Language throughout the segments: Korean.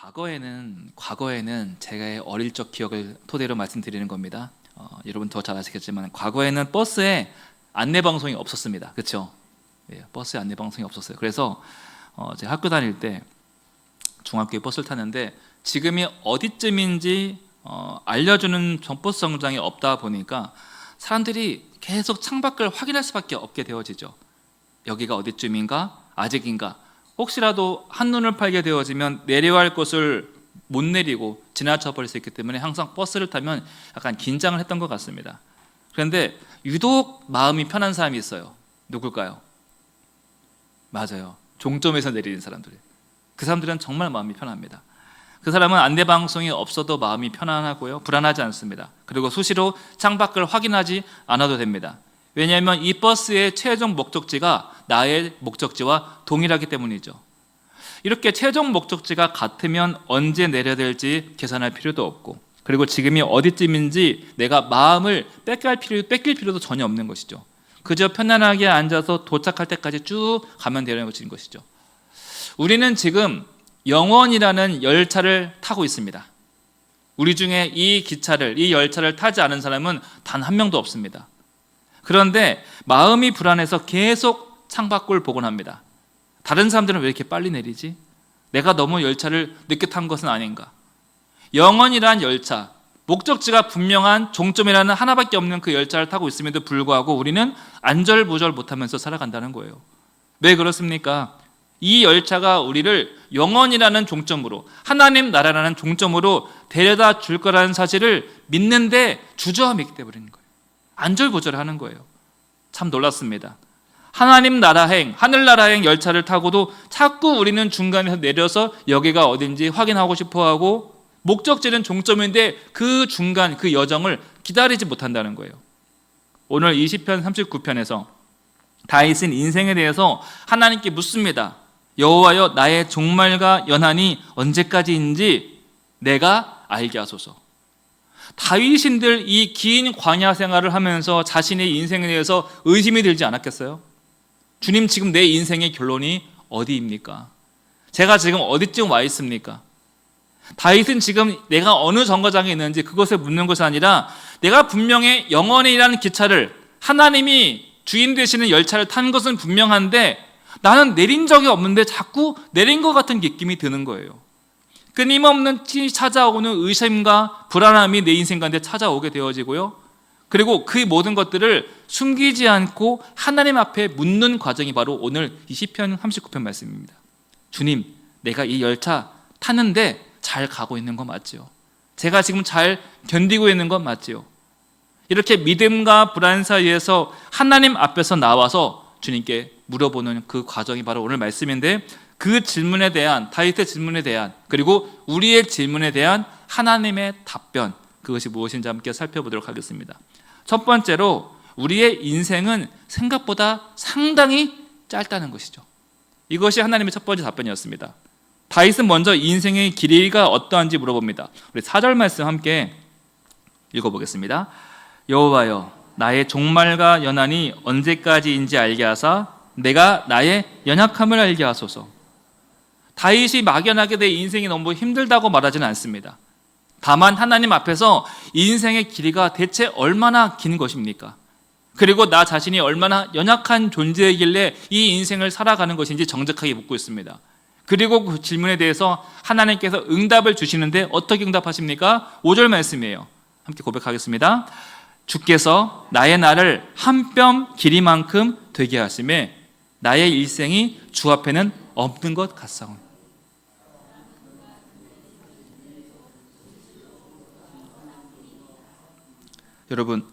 과거에는 제가 어릴 적 기억을 토대로 말씀드리는 겁니다. 여러분 더 잘 아시겠지만 과거에는 버스에 안내 방송이 없었습니다. 그렇죠? 예, 버스에 안내 방송이 없었어요. 그래서 제가 학교 다닐 때 중학교에 버스를 탔는데 지금이 어디쯤인지 알려주는 버스 정류장이 없다 보니까 사람들이 계속 창밖을 확인할 수밖에 없게 되어지죠. 여기가 어디쯤인가? 아직인가? 혹시라도 한눈을 팔게 되어지면 내려야 할 곳을 못 내리고 지나쳐 버릴 수 있기 때문에 항상 버스를 타면 약간 긴장을 했던 것 같습니다. 그런데 유독 마음이 편한 사람이 있어요. 누굴까요? 맞아요. 종점에서 내리는 사람들. 그 사람들은 정말 마음이 편합니다. 그 사람은 안내방송이 없어도 마음이 편안하고요, 불안하지 않습니다. 그리고 수시로 창밖을 확인하지 않아도 됩니다. 왜냐하면 이 버스의 최종 목적지가 나의 목적지와 동일하기 때문이죠. 이렇게 최종 목적지가 같으면 언제 내려야 될지 계산할 필요도 없고, 그리고 지금이 어디쯤인지 내가 마음을 뺏길 필요도 전혀 없는 것이죠. 그저 편안하게 앉아서 도착할 때까지 쭉 가면 되는 것이죠. 우리는 지금 영원이라는 열차를 타고 있습니다. 우리 중에 이 열차를 타지 않은 사람은 단 한 명도 없습니다. 그런데 마음이 불안해서 계속 창밖을 보곤 합니다. 다른 사람들은 왜 이렇게 빨리 내리지? 내가 너무 열차를 늦게 탄 것은 아닌가? 영원이란 열차, 목적지가 분명한 종점이라는 하나밖에 없는 그 열차를 타고 있음에도 불구하고 우리는 안절부절 못하면서 살아간다는 거예요. 왜 그렇습니까? 이 열차가 우리를 영원이라는 종점으로, 하나님 나라라는 종점으로 데려다 줄 거라는 사실을 믿는데 주저함이 있기 때문인 거예요. 안절부절하는 거예요. 참 놀랐습니다. 하나님 나라행, 하늘나라행 열차를 타고도 자꾸 우리는 중간에서 내려서 여기가 어딘지 확인하고 싶어하고, 목적지는 종점인데 그 중간, 그 여정을 기다리지 못한다는 거예요. 오늘 20편 39편에서 다윗은 인생에 대해서 하나님께 묻습니다. 여호와여, 나의 종말과 연한이 언제까지인지 내가 알게 하소서. 다윗인들 이 긴 광야 생활을 하면서 자신의 인생에 대해서 의심이 들지 않았겠어요? 주님, 지금 내 인생의 결론이 어디입니까? 제가 지금 어디쯤 와 있습니까? 다윗은 지금 내가 어느 정거장에 있는지 그것을 묻는 것이 아니라, 내가 분명히 영원이라는 기차를, 하나님이 주인 되시는 열차를 탄 것은 분명한데 나는 내린 적이 없는데 자꾸 내린 것 같은 느낌이 드는 거예요. 끊임없는 찾아오는 의심과 불안함이 내 인생 가운데 찾아오게 되어지고요, 그리고 그 모든 것들을 숨기지 않고 하나님 앞에 묻는 과정이 바로 오늘 20편 39편 말씀입니다. 주님, 내가 이 열차 탔는데 잘 가고 있는 거 맞지요? 제가 지금 잘 견디고 있는 건 맞지요? 이렇게 믿음과 불안 사이에서 하나님 앞에서 나와서 주님께 물어보는 그 과정이 바로 오늘 말씀인데, 그 질문에 대한, 다윗의 질문에 대한, 그리고 우리의 질문에 대한 하나님의 답변, 그것이 무엇인지 함께 살펴보도록 하겠습니다. 첫 번째로, 우리의 인생은 생각보다 상당히 짧다는 것이죠. 이것이 하나님의 첫 번째 답변이었습니다. 다윗은 먼저 인생의 길이가 어떠한지 물어봅니다. 우리 4절 말씀 함께 읽어보겠습니다. 여호와여, 나의 종말과 연한이 언제까지인지 알게 하사 내가 나의 연약함을 알게 하소서. 다윗이 막연하게 내 인생이 너무 힘들다고 말하지는 않습니다. 다만 하나님 앞에서 인생의 길이가 대체 얼마나 긴 것입니까? 그리고 나 자신이 얼마나 연약한 존재이길래 이 인생을 살아가는 것인지 정직하게 묻고 있습니다. 그리고 그 질문에 대해서 하나님께서 응답을 주시는데 어떻게 응답하십니까? 5절 말씀이에요. 함께 고백하겠습니다. 주께서 나의 날을 한 뼘 길이만큼 되게 하심에 나의 일생이 주 앞에는 없는 것 같사오니. 여러분,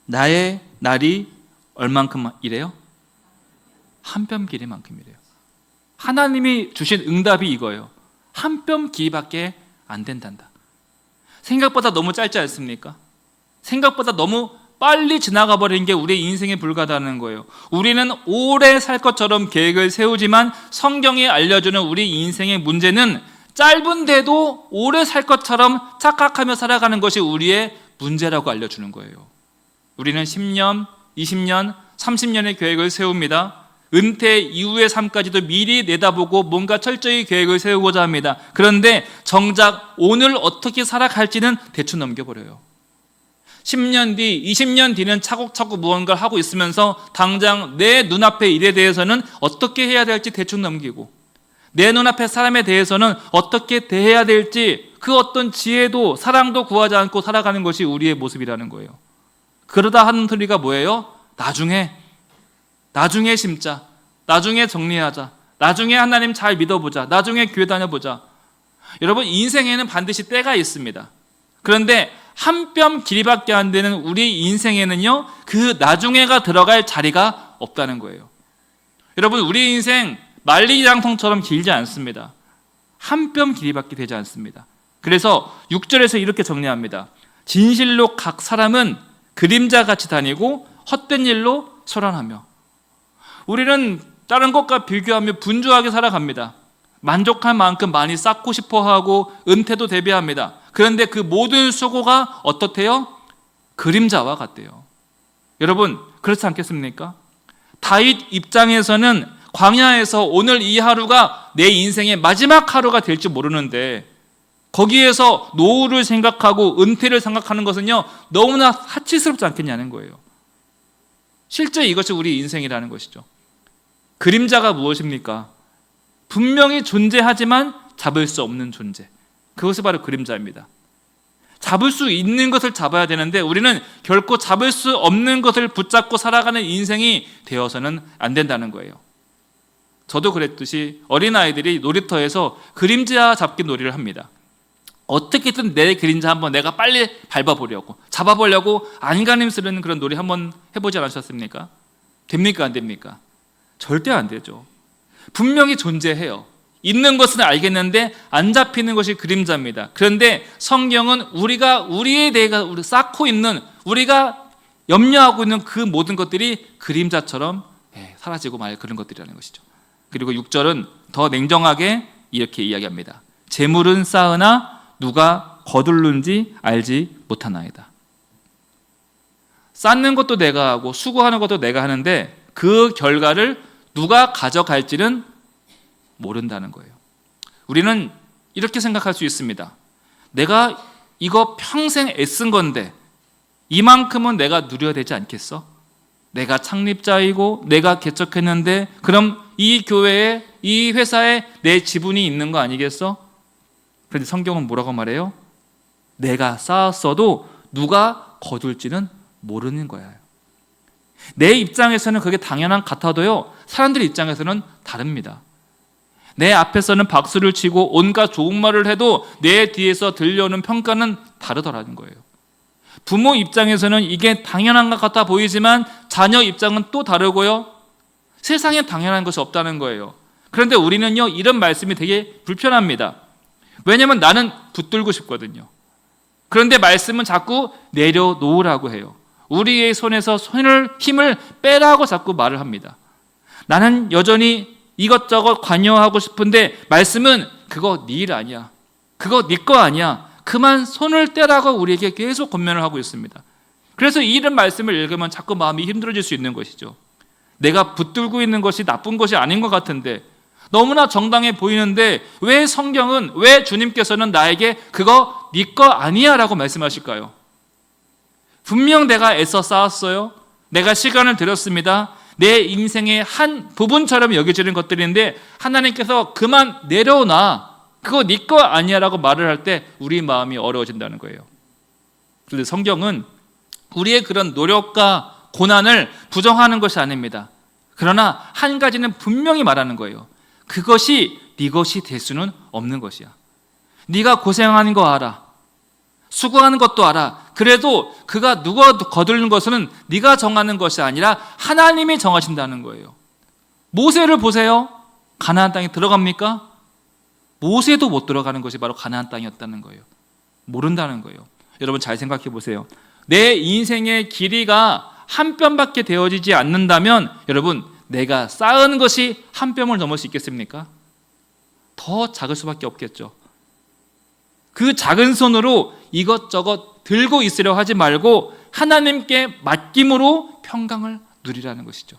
나의 날이 얼만큼이래요? 한 뼘 길이만큼이래요. 하나님이 주신 응답이 이거예요. 한 뼘 길이밖에 안 된단다. 생각보다 너무 짧지 않습니까? 생각보다 너무 빨리 지나가 버린 게 우리의 인생에 불과하다는 거예요. 우리는 오래 살 것처럼 계획을 세우지만 성경이 알려주는 우리 인생의 문제는 짧은데도 오래 살 것처럼 착각하며 살아가는 것이 우리의 문제라고 알려주는 거예요. 우리는 10년, 20년, 30년의 계획을 세웁니다. 은퇴 이후의 삶까지도 미리 내다보고 뭔가 철저히 계획을 세우고자 합니다. 그런데 정작 오늘 어떻게 살아갈지는 대충 넘겨버려요. 10년 뒤, 20년 뒤는 차곡차곡 무언가를 하고 있으면서 당장 내 눈앞의 일에 대해서는 어떻게 해야 될지 대충 넘기고, 내 눈앞의 사람에 대해서는 어떻게 대해야 될지 그 어떤 지혜도 사랑도 구하지 않고 살아가는 것이 우리의 모습이라는 거예요. 그러다 하는 소리가 뭐예요? 나중에 심자, 나중에 정리하자, 나중에 하나님 잘 믿어보자, 나중에 교회 다녀보자. 여러분, 인생에는 반드시 때가 있습니다. 그런데 한 뼘 길이밖에 안 되는 우리 인생에는요, 그 나중에가 들어갈 자리가 없다는 거예요. 여러분, 우리 인생 만리장성처럼 길지 않습니다. 한 뼘 길이밖에 되지 않습니다. 그래서 6절에서 이렇게 정리합니다. 진실로 각 사람은 그림자같이 다니고 헛된 일로 소란하며. 우리는 다른 것과 비교하며 분주하게 살아갑니다. 만족할 만큼 많이 쌓고 싶어하고 은퇴도 대비합니다. 그런데 그 모든 수고가 어떻대요? 그림자와 같대요. 여러분, 그렇지 않겠습니까? 다윗 입장에서는 광야에서 오늘 이 하루가 내 인생의 마지막 하루가 될지 모르는데 거기에서 노후를 생각하고 은퇴를 생각하는 것은요, 너무나 사치스럽지 않겠냐는 거예요. 실제 이것이 우리 인생이라는 것이죠. 그림자가 무엇입니까? 분명히 존재하지만 잡을 수 없는 존재. 그것이 바로 그림자입니다. 잡을 수 있는 것을 잡아야 되는데 우리는 결코 잡을 수 없는 것을 붙잡고 살아가는 인생이 되어서는 안 된다는 거예요. 저도 그랬듯이 어린아이들이 놀이터에서 그림자 잡기 놀이를 합니다. 어떻게든 내 그림자 한번 내가 빨리 밟아보려고, 잡아보려고 안간힘 쓰는 그런 놀이 한번 해보지 않으셨습니까? 됩니까? 안 됩니까? 절대 안 되죠. 분명히 존재해요. 있는 것은 알겠는데 안 잡히는 것이 그림자입니다. 그런데 성경은 우리가 우리에 대해 쌓고 있는, 우리가 염려하고 있는 그 모든 것들이 그림자처럼 사라지고 말 그런 것들이라는 것이죠. 그리고 6절은 더 냉정하게 이렇게 이야기합니다. 재물은 쌓으나 누가 거둘는지 알지 못하나이다. 쌓는 것도 내가 하고 수고하는 것도 내가 하는데 그 결과를 누가 가져갈지는 모른다는 거예요. 우리는 이렇게 생각할 수 있습니다. 내가 이거 평생 애쓴 건데 이만큼은 내가 누려야 되지 않겠어? 내가 창립자이고 내가 개척했는데 그럼 이 교회에, 이 회사에 내 지분이 있는 거 아니겠어? 그런데 성경은 뭐라고 말해요? 내가 쌓았어도 누가 거둘지는 모르는 거예요. 내 입장에서는 그게 당연한 같아도요, 사람들 입장에서는 다릅니다. 내 앞에서는 박수를 치고 온갖 좋은 말을 해도 내 뒤에서 들려오는 평가는 다르더라는 거예요. 부모 입장에서는 이게 당연한 것 같아 보이지만 자녀 입장은 또 다르고요, 세상에 당연한 것이 없다는 거예요. 그런데 우리는요, 이런 말씀이 되게 불편합니다. 왜냐하면 나는 붙들고 싶거든요. 그런데 말씀은 자꾸 내려놓으라고 해요. 우리의 손에서 힘을 빼라고 자꾸 말을 합니다. 나는 여전히 이것저것 관여하고 싶은데 말씀은 그거 네 일 아니야, 그거 네 거 아니야, 그만 손을 떼라고 우리에게 계속 권면을 하고 있습니다. 그래서 이런 말씀을 읽으면 자꾸 마음이 힘들어질 수 있는 것이죠. 내가 붙들고 있는 것이 나쁜 것이 아닌 것 같은데, 너무나 정당해 보이는데 왜 성경은, 왜 주님께서는 나에게 그거 네 거 아니야 라고 말씀하실까요? 분명 내가 애써 쌓았어요. 내가 시간을 들였습니다. 내 인생의 한 부분처럼 여겨지는 것들인데 하나님께서 그만 내려놔, 그거 네 거 아니야 라고 말을 할 때 우리 마음이 어려워진다는 거예요. 그런데 성경은 우리의 그런 노력과 고난을 부정하는 것이 아닙니다. 그러나 한 가지는 분명히 말하는 거예요. 그것이 네 것이 될 수는 없는 것이야. 네가 고생하는 거 알아, 수고하는 것도 알아. 그래도 그가 누가 거두는 것은 네가 정하는 것이 아니라 하나님이 정하신다는 거예요. 모세를 보세요. 가나안 땅에 들어갑니까? 모세도 못 들어가는 것이 바로 가나안 땅이었다는 거예요. 모른다는 거예요. 여러분 잘 생각해 보세요. 내 인생의 길이가 한 뼘밖에 되어지지 않는다면 여러분, 내가 쌓은 것이 한 뼘을 넘을 수 있겠습니까? 더 작을 수밖에 없겠죠. 그 작은 손으로 이것저것 들고 있으려 하지 말고 하나님께 맡김으로 평강을 누리라는 것이죠.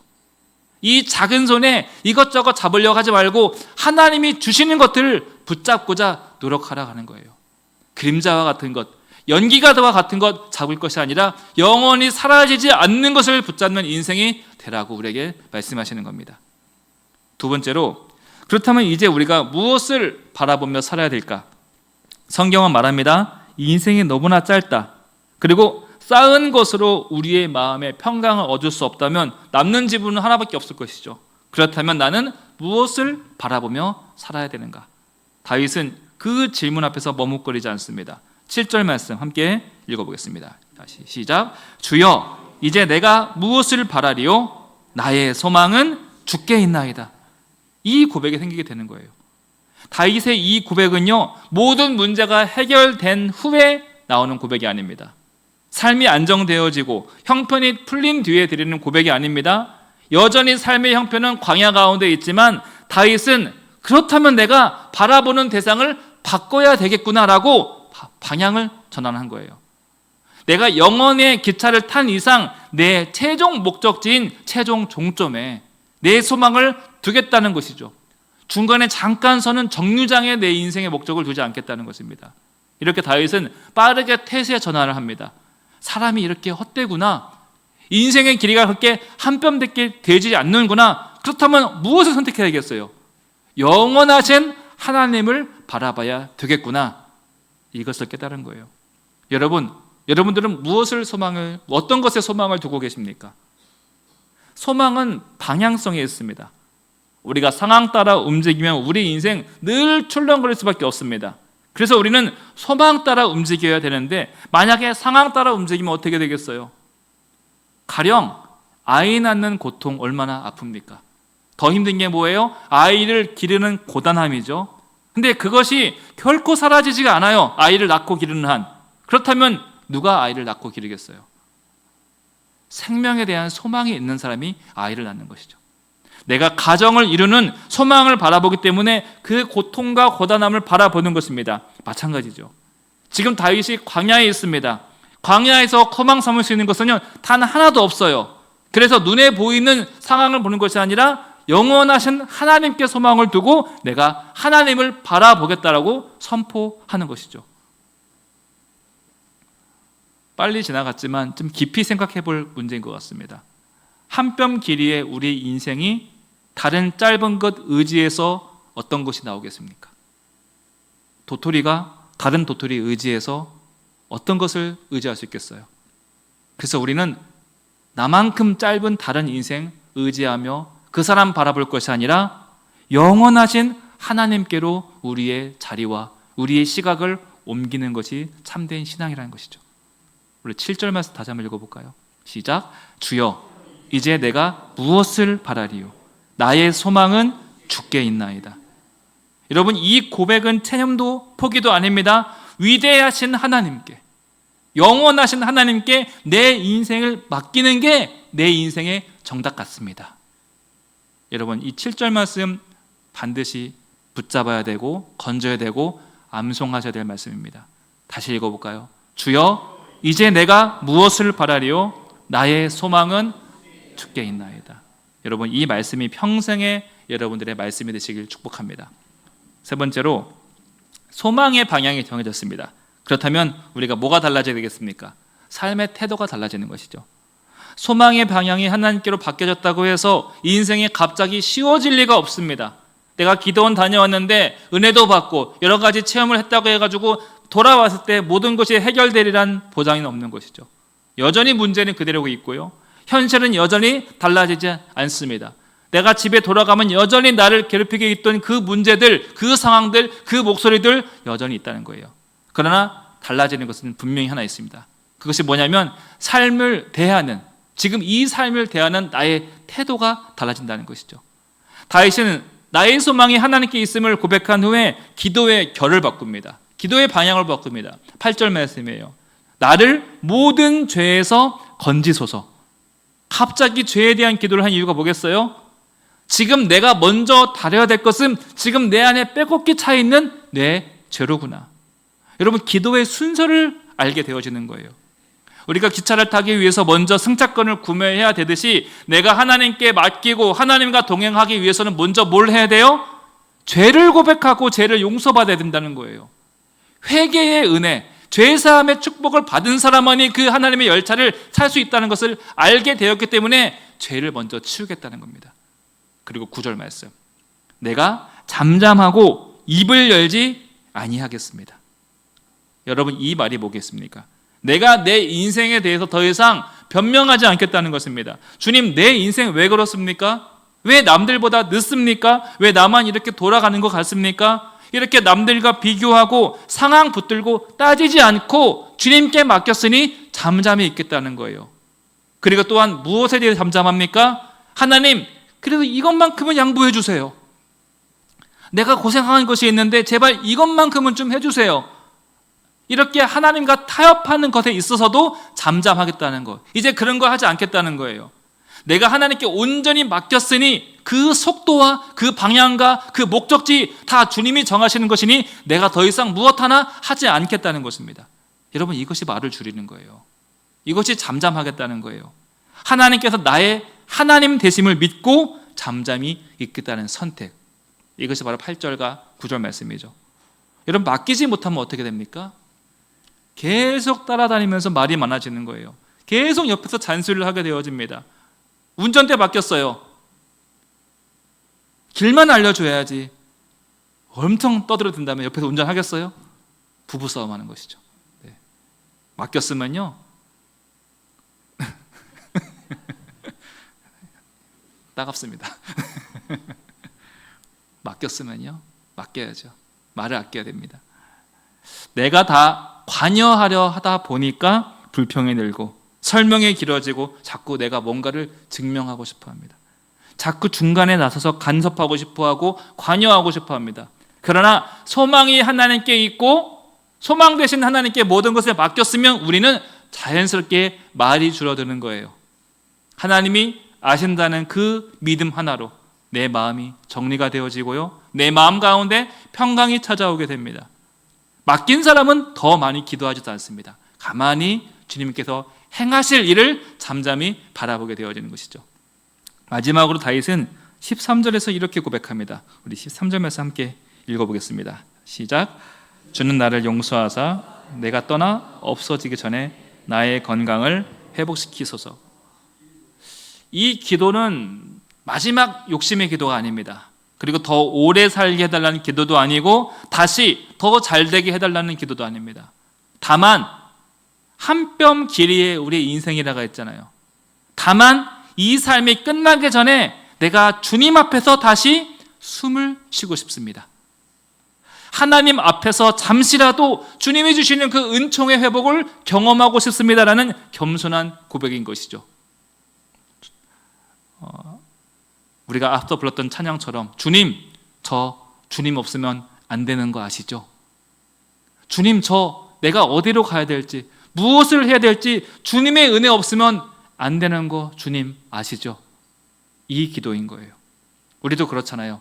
이 작은 손에 이것저것 잡으려고 하지 말고 하나님이 주시는 것들을 붙잡고자 노력하라 하는 거예요. 그림자와 같은 것, 연기가 와 같은 것 잡을 것이 아니라 영원히 사라지지 않는 것을 붙잡는 인생이 되라고 우리에게 말씀하시는 겁니다. 두 번째로, 그렇다면 이제 우리가 무엇을 바라보며 살아야 될까? 성경은 말합니다. 이 인생이 너무나 짧다. 그리고 쌓은 것으로 우리의 마음의 평강을 얻을 수 없다면 남는 지분은 하나밖에 없을 것이죠. 그렇다면 나는 무엇을 바라보며 살아야 되는가? 다윗은 그 질문 앞에서 머뭇거리지 않습니다. 7절 말씀 함께 읽어보겠습니다. 다시 시작. 주여, 이제 내가 무엇을 바라리요? 나의 소망은 주께 있나이다. 이 고백이 생기게 되는 거예요. 다윗의 이 고백은요, 모든 문제가 해결된 후에 나오는 고백이 아닙니다. 삶이 안정되어지고 형편이 풀린 뒤에 드리는 고백이 아닙니다. 여전히 삶의 형편은 광야 가운데 있지만 다윗은 그렇다면 내가 바라보는 대상을 바꿔야 되겠구나라고 방향을 전환한 거예요. 내가 영원의 기차를 탄 이상 내 최종 목적지인 최종 종점에 내 소망을 두겠다는 것이죠. 중간에 잠깐 서는 정류장에 내 인생의 목적을 두지 않겠다는 것입니다. 이렇게 다윗은 빠르게 태세 전환을 합니다. 사람이 이렇게 헛되구나. 인생의 길이가 그렇게 한 뼘밖에 되지 않는구나. 그렇다면 무엇을 선택해야겠어요? 영원하신 하나님을 바라봐야 되겠구나. 이것을 깨달은 거예요. 여러분들은 어떤 것에 소망을 두고 계십니까? 소망은 방향성에 있습니다. 우리가 상황 따라 움직이면 우리 인생 늘 출렁거릴 수밖에 없습니다. 그래서 우리는 소망 따라 움직여야 되는데 만약에 상황 따라 움직이면 어떻게 되겠어요? 가령 아이 낳는 고통 얼마나 아픕니까? 더 힘든 게 뭐예요? 아이를 기르는 고단함이죠. 근데 그것이 결코 사라지지가 않아요. 아이를 낳고 기르는 한. 그렇다면 누가 아이를 낳고 기르겠어요? 생명에 대한 소망이 있는 사람이 아이를 낳는 것이죠. 내가 가정을 이루는 소망을 바라보기 때문에 그 고통과 고단함을 바라보는 것입니다. 마찬가지죠. 지금 다윗이 광야에 있습니다. 광야에서 소망 삼을 수 있는 것은 단 하나도 없어요. 그래서 눈에 보이는 상황을 보는 것이 아니라 영원하신 하나님께 소망을 두고 내가 하나님을 바라보겠다라고 선포하는 것이죠. 빨리 지나갔지만 좀 깊이 생각해 볼 문제인 것 같습니다. 한 뼘 길이의 우리 인생이 다른 짧은 것 의지해서 어떤 것이 나오겠습니까? 도토리가 다른 도토리 의지해서 어떤 것을 의지할 수 있겠어요? 그래서 우리는 나만큼 짧은 다른 인생 의지하며 그 사람 바라볼 것이 아니라 영원하신 하나님께로 우리의 자리와 우리의 시각을 옮기는 것이 참된 신앙이라는 것이죠. 우리 7절 말씀 다시 한번 읽어볼까요? 시작. 주여, 이제 내가 무엇을 바라리요? 나의 소망은 주께 있나이다. 여러분, 이 고백은 체념도 포기도 아닙니다. 위대하신 하나님께, 영원하신 하나님께 내 인생을 맡기는 게 내 인생의 정답 같습니다. 여러분, 이 7절 말씀 반드시 붙잡아야 되고 건져야 되고 암송하셔야 될 말씀입니다. 다시 읽어볼까요? 주여, 이제 내가 무엇을 바라리요? 나의 소망은 주께 있나이다. 여러분, 이 말씀이 평생의 여러분들의 말씀이 되시길 축복합니다. 세 번째로, 소망의 방향이 정해졌습니다. 그렇다면 우리가 뭐가 달라져야 되겠습니까? 삶의 태도가 달라지는 것이죠. 소망의 방향이 하나님께로 바뀌어졌다고 해서 이 인생이 갑자기 쉬워질 리가 없습니다. 내가 기도원 다녀왔는데 은혜도 받고 여러 가지 체험을 했다고 해가지고 돌아왔을 때 모든 것이 해결되리란 보장이 없는 것이죠. 여전히 문제는 그대로 있고요. 현실은 여전히 달라지지 않습니다. 내가 집에 돌아가면 여전히 나를 괴롭히게 있던 그 문제들, 그 상황들, 그 목소리들 여전히 있다는 거예요. 그러나 달라지는 것은 분명히 하나 있습니다. 그것이 뭐냐면 삶을 대하는, 지금 이 삶을 대하는 나의 태도가 달라진다는 것이죠. 다윗은 나의 소망이 하나님께 있음을 고백한 후에 기도의 결을 바꿉니다. 기도의 방향을 바꿉니다. 8절 말씀이에요. 나를 모든 죄에서 건지소서. 갑자기 죄에 대한 기도를 한 이유가 뭐겠어요? 지금 내가 먼저 다뤄야 될 것은 지금 내 안에 빼곡히 차 있는 내 죄로구나. 여러분, 기도의 순서를 알게 되어지는 거예요. 우리가 기차를 타기 위해서 먼저 승차권을 구매해야 되듯이 내가 하나님께 맡기고 하나님과 동행하기 위해서는 먼저 뭘 해야 돼요? 죄를 고백하고 죄를 용서받아야 된다는 거예요. 회개의 은혜, 죄사함의 축복을 받은 사람만이 그 하나님의 열차를 탈 수 있다는 것을 알게 되었기 때문에 죄를 먼저 치우겠다는 겁니다. 그리고 9절 말씀, 내가 잠잠하고 입을 열지 아니하겠습니다. 여러분, 이 말이 뭐겠습니까? 내가 내 인생에 대해서 더 이상 변명하지 않겠다는 것입니다. 주님, 내 인생 왜 그렇습니까? 왜 남들보다 늦습니까? 왜 나만 이렇게 돌아가는 것 같습니까? 이렇게 남들과 비교하고 상황 붙들고 따지지 않고 주님께 맡겼으니 잠잠히 있겠다는 거예요. 그리고 또한 무엇에 대해 잠잠합니까? 하나님, 그래도 이것만큼은 양보해 주세요. 내가 고생한 것이 있는데 제발 이것만큼은 좀 해주세요. 이렇게 하나님과 타협하는 것에 있어서도 잠잠하겠다는 것, 이제 그런 거 하지 않겠다는 거예요. 내가 하나님께 온전히 맡겼으니 그 속도와 그 방향과 그 목적지 다 주님이 정하시는 것이니 내가 더 이상 무엇 하나 하지 않겠다는 것입니다. 여러분, 이것이 말을 줄이는 거예요. 이것이 잠잠하겠다는 거예요. 하나님께서 나의 하나님 되심을 믿고 잠잠히 있겠다는 선택, 이것이 바로 8절과 9절 말씀이죠. 여러분, 맡기지 못하면 어떻게 됩니까? 계속 따라다니면서 말이 많아지는 거예요. 계속 옆에서 잔소리를 하게 되어집니다. 운전대 맡겼어요. 길만 알려줘야지. 엄청 떠들어댄다면 옆에서 운전하겠어요? 부부싸움 하는 것이죠. 네. 맡겼으면요 따갑습니다. 맡겼으면요 맡겨야죠. 말을 아껴야 됩니다. 내가 다 관여하려 하다 보니까 불평이 늘고 설명이 길어지고 자꾸 내가 뭔가를 증명하고 싶어 합니다. 자꾸 중간에 나서서 간섭하고 싶어 하고 관여하고 싶어 합니다. 그러나 소망이 하나님께 있고 소망 되신 하나님께 모든 것을 맡겼으면 우리는 자연스럽게 말이 줄어드는 거예요. 하나님이 아신다는 그 믿음 하나로 내 마음이 정리가 되어지고요, 내 마음 가운데 평강이 찾아오게 됩니다. 맡긴 사람은 더 많이 기도하지도 않습니다. 가만히 주님께서 행하실 일을 잠잠히 바라보게 되어지는 것이죠. 마지막으로 다윗은 13절에서 이렇게 고백합니다. 우리 13절 말씀 함께 읽어보겠습니다. 시작. 주는 나를 용서하사 내가 떠나 없어지기 전에 나의 건강을 회복시키소서. 이 기도는 마지막 욕심의 기도가 아닙니다. 그리고 더 오래 살게 해달라는 기도도 아니고 다시 더 잘되게 해달라는 기도도 아닙니다. 다만 한 뼘 길이의 우리의 인생이라고 했잖아요. 다만 이 삶이 끝나기 전에 내가 주님 앞에서 다시 숨을 쉬고 싶습니다. 하나님 앞에서 잠시라도 주님이 주시는 그 은총의 회복을 경험하고 싶습니다라는 겸손한 고백인 것이죠. 우리가 앞서 불렀던 찬양처럼 주님, 저 주님 없으면 안 되는 거 아시죠? 주님, 저 내가 어디로 가야 될지, 무엇을 해야 될지 주님의 은혜 없으면 안 되는 거 주님 아시죠? 이 기도인 거예요. 우리도 그렇잖아요.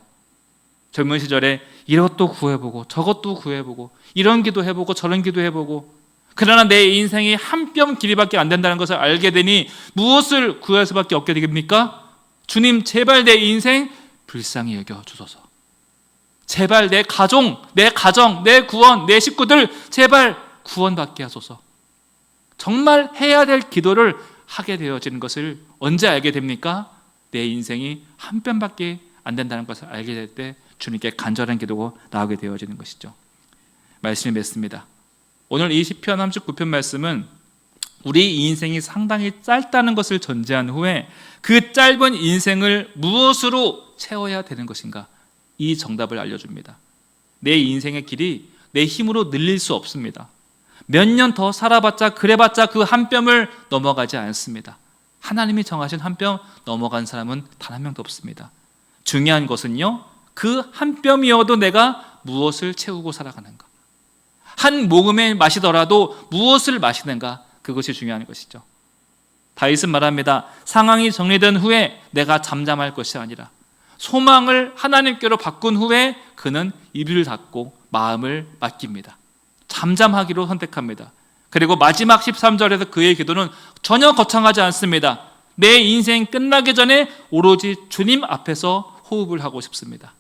젊은 시절에 이것도 구해보고 저것도 구해보고 이런 기도 해보고 저런 기도 해보고, 그러나 내 인생이 한 뼘 길이밖에 안 된다는 것을 알게 되니 무엇을 구할 수밖에 없게 됩니까? 주님, 제발 내 인생 불쌍히 여겨주소서. 제발 내 가정, 내 구원, 내 식구들 제발 구원받게 하소서. 정말 해야 될 기도를 하게 되어지는 것을 언제 알게 됩니까? 내 인생이 한 뼘밖에 안 된다는 것을 알게 될 때 주님께 간절한 기도가 나오게 되어지는 것이죠. 말씀이 맺습니다. 오늘 이 시편 39편 말씀은 우리 인생이 상당히 짧다는 것을 전제한 후에 그 짧은 인생을 무엇으로 채워야 되는 것인가, 이 정답을 알려줍니다. 내 인생의 길이 내 힘으로 늘릴 수 없습니다. 몇 년 더 살아봤자 그래봤자 그 한 뼘을 넘어가지 않습니다. 하나님이 정하신 한 뼘 넘어간 사람은 단 한 명도 없습니다. 중요한 것은요, 그 한 뼘이어도 내가 무엇을 채우고 살아가는가, 한 모금에 마시더라도 무엇을 마시는가, 그것이 중요한 것이죠. 다윗은 말합니다. 상황이 정리된 후에 내가 잠잠할 것이 아니라, 소망을 하나님께로 바꾼 후에 그는 입을 닫고 마음을 맡깁니다. 잠잠하기로 선택합니다. 그리고 마지막 13절에서 그의 기도는 전혀 거창하지 않습니다. 내 인생 끝나기 전에 오로지 주님 앞에서 호흡을 하고 싶습니다.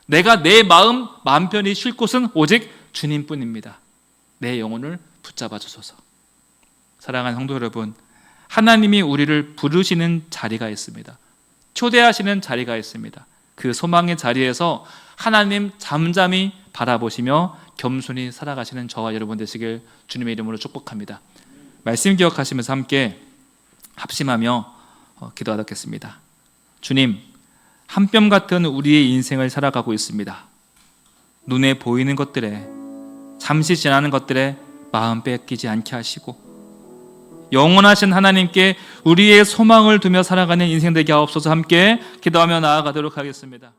내가 내 마음 편히 쉴 곳은 오직 주님뿐입니다. 내 영혼을 붙잡아 주소서. 사랑하는 성도 여러분, 하나님이 우리를 부르시는 자리가 있습니다. 초대하시는 자리가 있습니다. 그 소망의 자리에서 하나님 잠잠히 바라보시며 겸손히 살아가시는 저와 여러분 되시길 주님의 이름으로 축복합니다. 말씀 기억하시면서 함께 합심하며 기도하겠습니다. 주님, 한 뼘 같은 우리의 인생을 살아가고 있습니다. 눈에 보이는 것들에, 잠시 지나는 것들에 마음 뺏기지 않게 하시고 영원하신 하나님께 우리의 소망을 두며 살아가는 인생 되게 하옵소서. 함께 기도하며 나아가도록 하겠습니다.